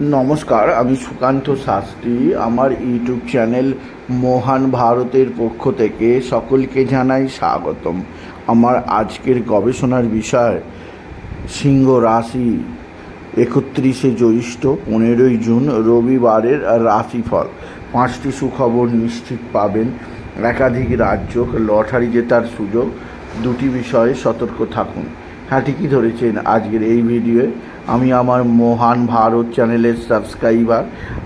নমস্কার, আমি সুকান্ত শাস্ত্রী। আমার ইউটিউব চ্যানেল মহান ভারতের পক্ষ থেকে সকলকে জানাই স্বাগতম। আমার আজকের গবেষণার বিষয় সিংহ রাশি 31শে জ্যৈষ্ঠ 15ই জুন রবিবারের রাশিফল। 5টি সুখবর নিশ্চিত পাবেন, একাধিক রাজ্য, লটারি জেতার সুযোগ। 2টি বিষয়ে সতর্ক থাকুন। হ্যাঁ, ঠিকই ধরেছেন। আজকের এই ভিডিওয়ে আমি আমার মহান ভারত চ্যানেলের সাবস্ক্রাইবার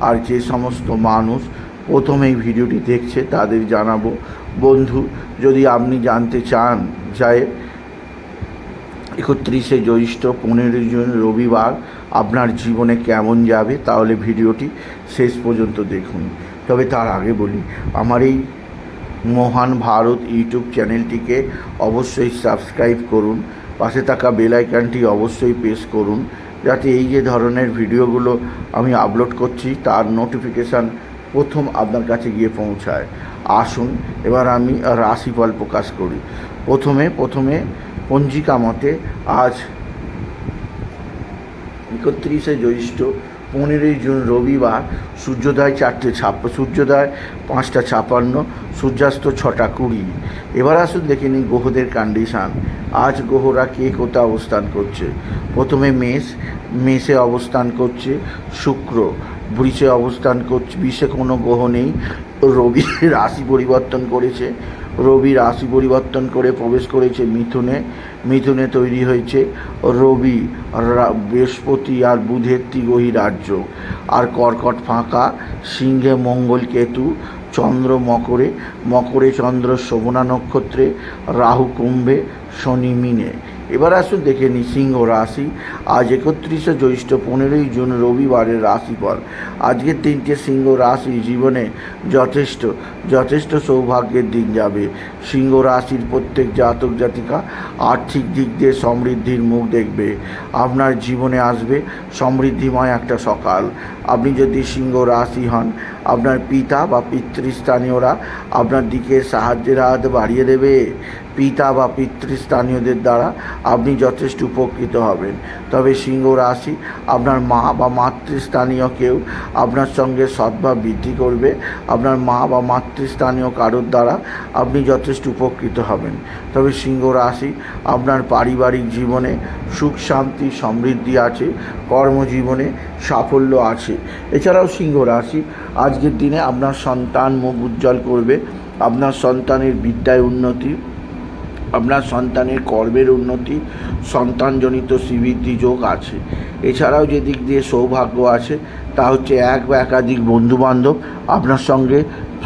আর যে সমস্ত মানুষ প্রথম এই ভিডিওটি দেখছে তাদের জানাবো, বন্ধু, যদি আপনি জানতে চান যে 31শে জ্যৈষ্ঠ 15ই জুন রবিবার আপনার জীবনে কেমন যাবে, তাহলে ভিডিওটি শেষ পর্যন্ত দেখুন। তবে তার আগে বলি, আমার এই মহান ভারত ইউটিউব চ্যানেলটিকে অবশ্যই সাবস্ক্রাইব করুন, পাশে থাকা বেল আইকনটি অবশ্যই প্রেস করুন, যাতে এই যে ধরনের ভিডিওগুলো আমি আপলোড করছি তার নোটিফিকেশান প্রথম আপনার কাছে গিয়ে পৌঁছায়। আসুন এবার আমি রাশিফল প্রকাশ করি। প্রথমে পঞ্জিকা মতে আজ 31শে জ্যৈষ্ঠ 15ই জুন রবিবার। সূর্যোদয় 5টা 56, সূর্যাস্ত 6টা 20। এবার আসুন দেখে নিই গ্রহদের কন্ডিশান। আজ গ্রহরা কে কোথায় অবস্থান করছে। প্রথমে মেষে অবস্থান করছে শুক্র, বৃষে অবস্থান করছে, বৃষে কোনো গ্রহ নেই। রবি রাশি পরিবর্তন করেছে, রবি রাশি পরিবর্তন করে প্রবেশ করেছে মিথুনে তৈরি হয়েছে রবি, বৃহস্পতি আর বুধের ত্রিগ্রহী রাজ্য। আর কর্কট ফাঁকা, সিংহে মঙ্গল কেতু, চন্দ্র মকরে চন্দ্র শোভনা নক্ষত্রে, রাহু কুম্ভে, শনি মিনে। এবার আসুন দেখে নিই সিংহ রাশি। আজ 31শে জ্যৈষ্ঠ 15ই জুন রবিবারের রাশিফল। আজকের দিনটি সিংহ রাশির জীবনে যথেষ্ট সৌভাগ্যের দিন যাবে। সিংহ রাশির প্রত্যেক জাতক জাতিকা আর্থিক দিক দিয়ে সমৃদ্ধির মুখ দেখবে। আপনার জীবনে আসবে সমৃদ্ধিময় একটা সকাল। আপনি যদি সিংহ রাশি হন, আপনার পিতা বা পিতৃস্থানীয়রা আপনার দিকে সাহায্যের হাত বাড়িয়ে দেবে। পিতা বা পিতৃস্থানীয়দের দ্বারা আপনি যথেষ্ট উপকৃত হবেন। তবে সিংহ রাশি, আপনার মা বা মাতৃস্থানীয় কেউ আপনার সঙ্গে সদ্ভাব বৃদ্ধি করবে। আপনার মা বা মাতৃস্থানীয় কারোর দ্বারা আপনি যথেষ্ট উপকৃত হবেন। তবে সিংহ রাশি, আপনার পারিবারিক জীবনে সুখ শান্তি সমৃদ্ধি আছে, কর্মজীবনে সাফল্য আছে। এছাড়াও সিংহ রাশি আজকের দিনে আপনার সন্তান মুখ উজ্জ্বল করবে। আপনার সন্তানের বিদ্যায় উন্নতি, আপনার সন্তানের কর্মের উন্নতি, সন্তানজনিত শ্রীবৃদ্ধি যোগ আছে। এছাড়াও যে দিক দিয়ে সৌভাগ্য আছে তা হচ্ছে এক বা একাধিক বন্ধুবান্ধব আপনার সঙ্গে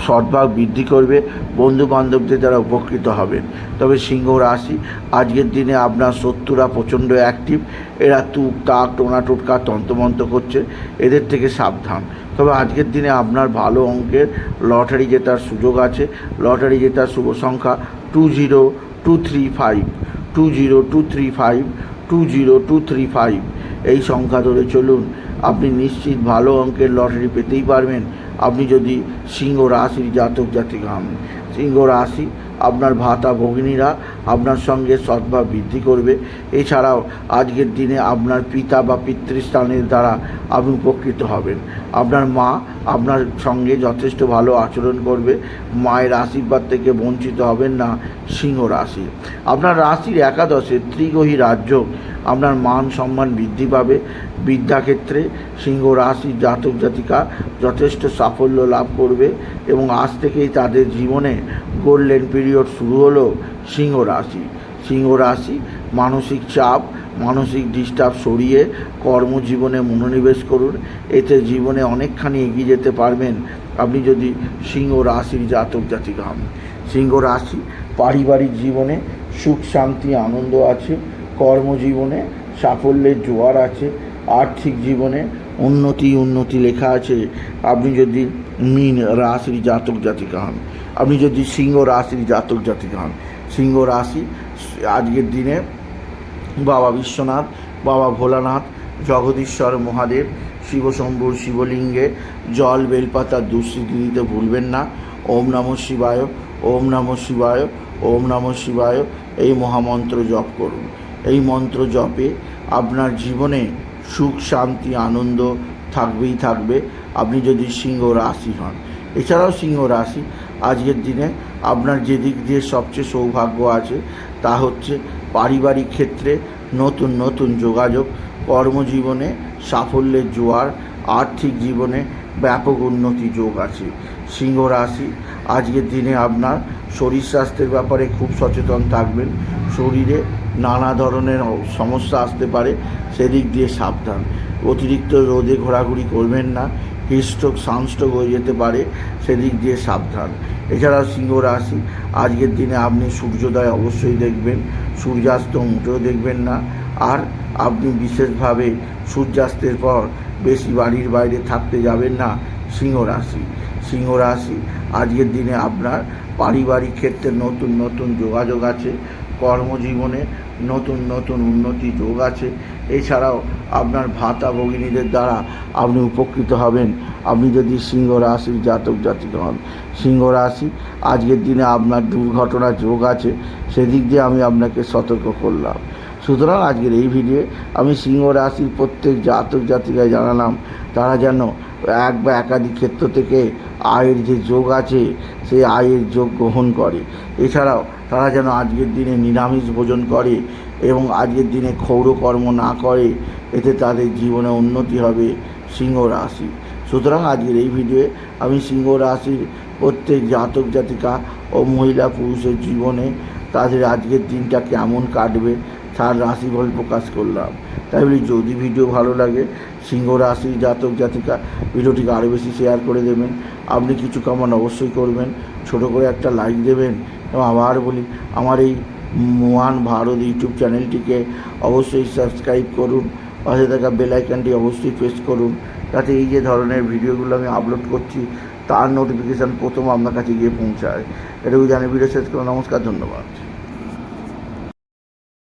সদ্ভাব বৃদ্ধি করবে, বন্ধুবান্ধবদের দ্বারা উপকৃত হবেন। তবে সিংহ রাশি আজকের দিনে আপনার শত্রুরা প্রচণ্ড অ্যাক্টিভ। এরা তুক তাক টোনা টোটকা তন্ত্রমন্ত্র করছে, এদের থেকে সাবধান। তবে আজকের দিনে আপনার ভালো অঙ্কের লটারি জেতার সুযোগ আছে। লটারি জেতার শুভ সংখ্যা 20235, 20235, 20235। এই সংখ্যা ধরে চলুন, আপনি নিশ্চিত ভালো অঙ্কের লটারি পেতেই পারবেন আপনি যদি সিংহ রাশির জাতক জাতিকা হন। সিংহ রাশি, আপনার ভাতা ভগিনীরা আপনার সঙ্গে সদ্ভাব বৃদ্ধি করবে। এছাড়াও আজকের দিনে আপনার পিতা বা পিতৃস্থানের দ্বারা আপনি উপকৃত হবেন। আপনার মা আপনার সঙ্গে যথেষ্ট ভালো আচরণ করবে, মায়ের আশীর্বাদ থেকে বঞ্চিত হবেন না সিংহ রাশি। আপনার রাশির একাদশে ত্রিগ্রহী রাজ্য, আপনার মান সম্মান বৃদ্ধি পাবে। বিদ্যাক্ষেত্রে সিংহ রাশির জাতক জাতিকা যথেষ্ট সাফল্য লাভ করবে এবং আজ থেকেই তাদের জীবনে গোল্ডেন পিরিয়ড শুরু হলো সিংহ রাশি মানসিক চাপ, মানসিক ডিস্টার্ব সরিয়ে কর্মজীবনে মনোনিবেশ করুন। এতে জীবনে অনেকখানি এগিয়ে যেতে পারবেন আপনি যদি সিংহ রাশির জাতক জাতিকা হন। সিংহ রাশি পারিবারিক জীবনে সুখ শান্তি আনন্দ আছে, কর্মজীবনে সাফল্যের জোয়ার আছে, আর্থিক জীবনে উন্নতি লেখা আছে আপনি যদি মীন রাশির জাতক জাতিকা হন। আপনি যদি সিংহ রাশির জাতক জাতিকা হন। সিংহ রাশি আজকের দিনে বাবা বিশ্বনাথ, বাবা ভোলানাথ, জগদীশ্বর মহাদেব, শিবশম্ভুর শিবলিঙ্গে জল বেলপাতা দুঃস্থিতি দিতে ভুলবেন না। ওম নমঃ শিবায়, ওম নমঃ শিবায়, ওম নমঃ শিবায় এই মহামন্ত্র জপ করুন। এই মন্ত্র জপে আপনার জীবনে সুখ শান্তি আনন্দ থাকবেই থাকবে আপনি যদি সিংহ রাশি হন। এছাড়াও সিংহ রাশি আজকের দিনে আপনার যে দিক দিয়ে সবচেয়ে সৌভাগ্য আছে তা হচ্ছে পারিবারিক ক্ষেত্রে নতুন নতুন যোগাযোগ, কর্মজীবনে সাফল্যের জোয়ার, আর্থিক জীবনে ব্যাপক উন্নতি যোগ আছে। সিংহ রাশি আজকের দিনে আপনার শরীর স্বাস্থ্যের ব্যাপারে খুব সচেতন থাকবেন। শরীরে নানা ধরনের সমস্যা আসতে পারে, সেদিক দিয়ে সাবধান। অতিরিক্ত রোদে ঘোরাঘুরি করবেন না, হিটস্ট্রোক সানস্ট্রোক হয়ে যেতে পারে, সেদিক দিয়ে সাবধান। এছাড়াও সিংহ রাশি আজকের দিনে আপনি সূর্যোদয় অবশ্যই দেখবেন, সূর্যাস্ত মোটেও দেখবেন না। আর আপনি বিশেষভাবে সূর্যাস্তের পর বেশি বাড়ির বাইরে থাকতে যাবেন না সিংহ রাশি। সিংহ রাশি আজকের দিনে আপনার পারিবারিক ক্ষেত্রে নতুন নতুন যোগাযোগ আছে, কর্মজীবনে নতুন নতুন উন্নতি যোগ আছে। এছাড়াও আপনার ভাতা ভগিনীদের দ্বারা আপনি উপকৃত হবেন আপনি যদি সিংহ রাশির জাতক জাতিকা হন। সিংহ রাশি আজকের দিনে আপনার দুর্ঘটনা যোগ আছে, সেদিক দিয়ে আমি আপনাকে সতর্ক করলাম। সুতরাং আজকের এই ভিডিও আমি সিংহ রাশির প্রত্যেক জাতক জাতিকায় জানালাম তারা যেন এক বা একাধিক ক্ষেত্র থেকে আয়ের যে যোগ আছে সেই আয়ের যোগ গ্রহণ করে। এছাড়াও তারা যেন আজকের দিনে নিরামিষ ভোজন করে এবং আজকের দিনে ক্ষৌরকর্ম না করে, এতে তাদের জীবনে উন্নতি হবে সিংহ রাশি। সুতরাং আজকের এই ভিডিওয়ে আমি সিংহ রাশির প্রত্যেক জাতক জাতিকা ও মহিলা পুরুষের জীবনে তাদের আজকের দিনটা কেমন কাটবে তার রাশিফল প্রকাশ করলাম। তাই বলি যদি ভিডিও ভালো লাগে সিংহ রাশির জাতক জাতিকা ভিডিওটিকে আরও বেশি শেয়ার করে দেবেন। আপনি কিছু কামান অবশ্যই করবেন, ছোট করে একটা লাইক দেবেন এবং আবার বলি আমার এই মহান ভারত ইউটিউব চ্যানেলটিকে অবশ্যই সাবস্ক্রাইব করুন, পাশে থাকা বেল আইকনটি অবশ্যই প্রেস করুন, যাতে এই যে ধরনের ভিডিওগুলো আমি আপলোড করছি তার নোটিফিকেশান প্রথম আপনার কাছে গিয়ে পৌঁছায়। এটুকু জানি ভিডিও শেষ করুন। নমস্কার, ধন্যবাদ।